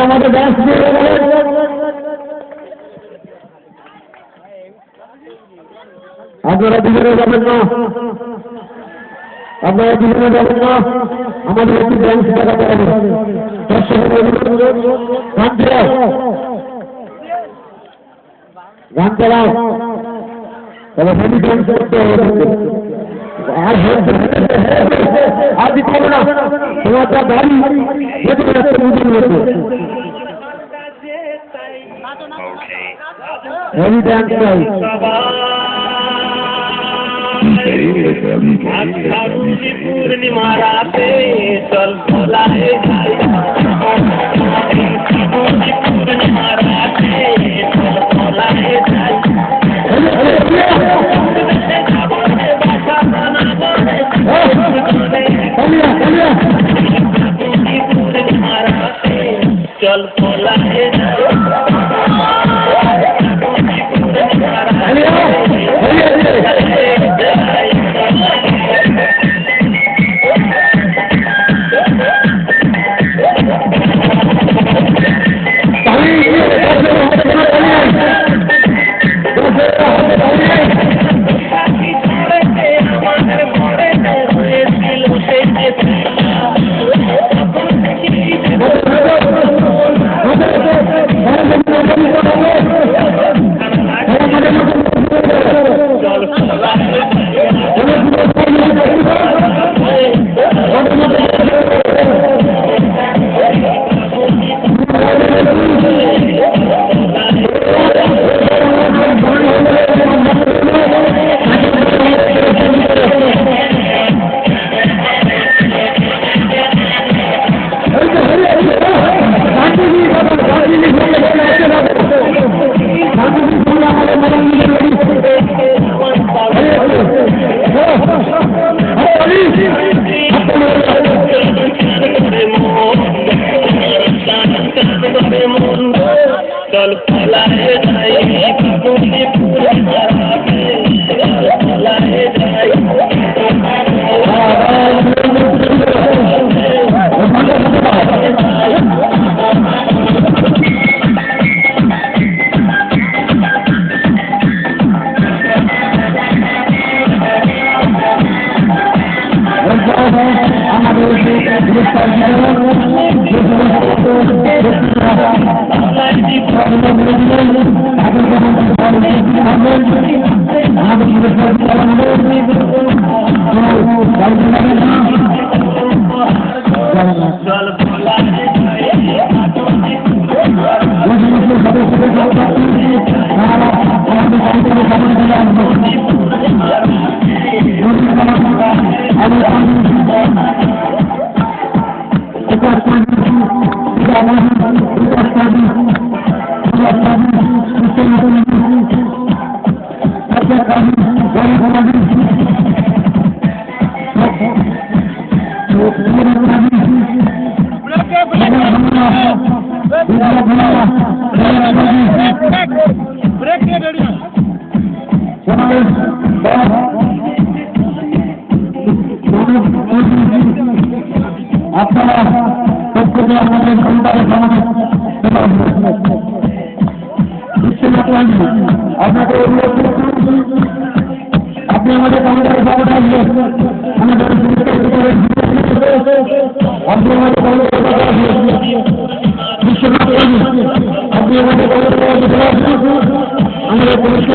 আমাদের ডান্স আপনারা দুজনে যাবেন না, আপনারা দুজনে যাবেন না, আমাদের একটি ডান্স দেখাতে হবে। গান চালাও, তবে হেভি ডান্স করতে হবে। আর দিতে হবে না, তোমার যা গাড়ি যেতে যাচ্ছে বুঝে নিয়েছে। হেভি ডান্স চাই। पूर्णिमा राते चल भोलाए पूर्णिमा राते चल भोलाए पूर्णिमा राते चल भोलाए আমরা